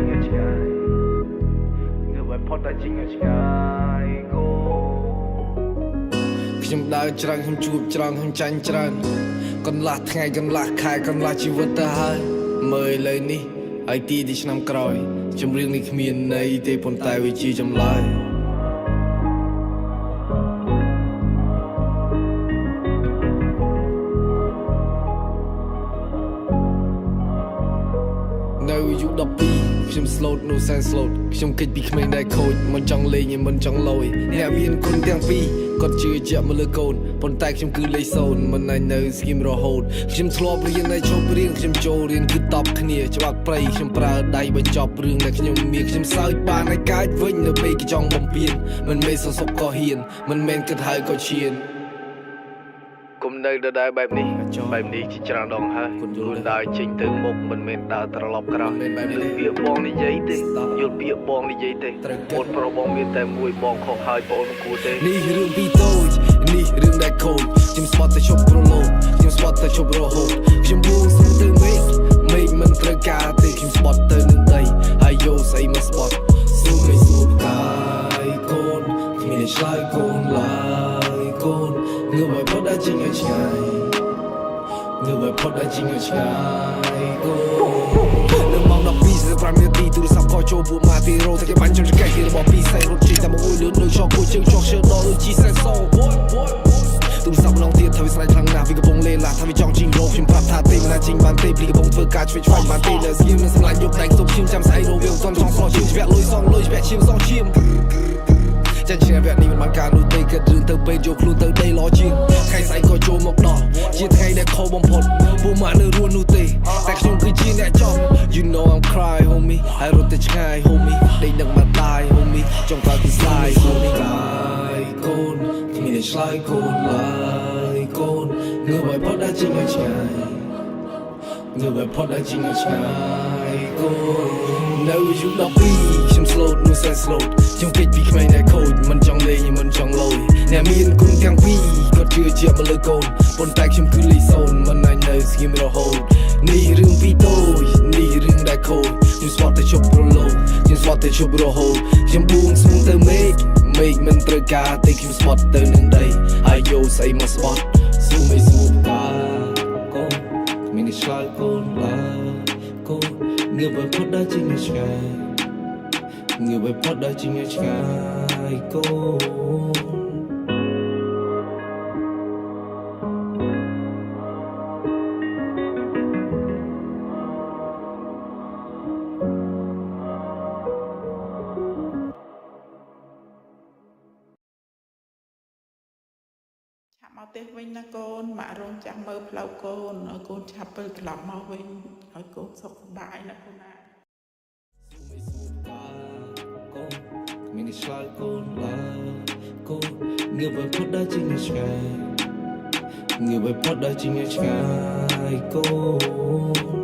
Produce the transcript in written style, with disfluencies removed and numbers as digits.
chính ở trái người vậy phật đã chính ở trái cô ខ្ញុំដើរច្រើនខ្ញុំជួបច្រើនខ្ញុំចាញ់ច្រើនកន្លះថ្ងៃកន្លះខែកន្លះជីវិតទៅហើយមើលឥឡូវនេះហើយទីឆ្នាំក្រោយចម្រៀងនេះគ្មានន័យទេប៉ុន្តែវាជាចម្លើយនៅអាយុ12ខ្ញុំ slot នោះសែន slot ខ្ញុំគិតពីក្មេងដែលខូចមិនចង់លេងឯមិនចង់លយអ្នកមានគុណទាំងពីរគាត់ជឿជាក់មកលើកូនប៉ុន្តែខ្ញុំគឺលេខ0មិនអាចនៅស្គីមរហូតខ្ញុំធ្លាប់រៀននៅឈប់រៀនខ្ញុំចូលរៀនគឺតបគ្នាច្បាប់ព្រៃខ្ញុំប្រើដៃបញ្ចប់រឿងដែលខ្ញុំមានខ្ញុំសើចបានឲ្យកាចវិញនៅពេលគេចង់បំពេញមិនមែនសសុបក៏ហ៊ានមិនមែនគិតហើយក៏ឈានគុំនៅដដែលបែបនេះជាច្រើនដងហើយខ្លួនដើរចេញទៅមុខមិនមែនដើរត្រឡប់ក្រោយយល់ពាក្យបងនិយាយទេយល់ពាក្យបងនិយាយទេអូនប្រុសបងមានតែមួយបងខុសហើយបងមិនគួរទេនេះរឿងពីតូចនេះរឿងដែលខូចខ្ញុំស្បត់តែជប់ប្រឡូកខ្ញុំស្បត់តែជប់រហូតខ្ញុំបួងសុំទៅមេឃមិនត្រូវការទេខ្ញុំស្បត់ទៅនឹងដីហើយយកស្អីមកស្បត់សួរមិនសួរកាយកូនគ្មានឆ្លើយកូនឡើយកូនងើបឲ្យផុតដល់ជាងឲ្យឆ្ងាយងើបឲ្យផុតដល់ជាងឲ្យឆ្ងាយកូននៅម៉ោង12:45នាទីទូរស័ព្ទក៏ចូលពួកម៉ាទីរ៉ូតែគេបាញ់ចង់ចង្កេះគេរបស់ពីសៃរត់ជិះតែមកអ៊ុយលឿនដូចឆក់គួរជើងឆក់ឈើដល់ដូចជីសែនសូទូរស័ព្ទម្ដងទៀតថាវាស្រ័យខ្លាំងណាស់វាកំពុងលេងឡាថាវាចង់ជីងរោខ្ញុំប្រាប់ថាទេមិនអាចជីងបានទេព្រីកំពុងធ្វើការឆ្វេងឆ្វាយបានទេលើស្គីមនឹងសម្លាញ់យកតែងទុកឈាមចាំស្អីរោវាមិនទាន់ចង់ស្រោឈាមជ្រះលុយសងលុយជ្រះឈាមសងឈាមចាញ់ឈ្នះវគ្គនេះមិនបានការនោះទេគិតរឿងទៅពេទ្យយកខ្លួនទៅដេឡជាងថ្ងៃស្អែកក៏ចូលមកដល់ជាថ្ងៃដែលខុសបំផុតពួកម៉ាក់នៅរស់នោះទេតែខ្ញុំគឺជាអ្នកចំ You know I'm cry homie ហើយរត់ទៅឆ្ងាយ homie ដេកនឹងមកตาย homie ចង់កើតពីស្លាយ homie កាយកូនគ្មានឆ្លើយកូនឡើយកូនងើបឲ្យផុតដល់ជាងឲ្យឆ្ងាយងើបឲ្យផុតដល់ជាងឲ្យឆ្ងាយកូននៅអាយុ12ខ្ញុំ slot នោះសែន slot ខ្ញុំគិតពីក្មេងដែលខូចមិនចង់លេងមិនចង់លយអ្នកមានគុណទាំងពីរគាត់ជឿជាក់មកលើកូនប៉ុន្តែខ្ញុំគឺលេខ0មិនអាចនៅស្គីមរហូតនេះរឿងពីតូចនេះរឿងដែលខូចខ្ញុំស្បត់តែជប់ប្រឡូកខ្ញុំស្បត់តែជប់រហូតខ្ញុំបួងសួងទៅមេឃមិនត្រូវការទេខ្ញុំស្បត់ទៅនឹងដីហើយយកស្អីមកស្បត់សួរមិនសួរតាកូនមានឆ្លើយកូនឡើយកូនងើបឲ្យផុតដល់ជាងឆ្ងាយងើបឲ្យផុតដល់ជាងឆ្ងាយកូនមកផ្ទះវិញណាកូនម៉ាក់រងចាំមើលផ្លូវកូនឲ្យកូនឆាប់ទៅត្រឡប់មកវិញឲ្យកូនសុខសប្បាយណាកូនណាកូនមានឆ្លើយកូនឡើយកូនងើបឲ្យផុតដល់ជាងឆ្ងាយងើបឲ្យផុតដល់ជាងឆ្ងាយកូន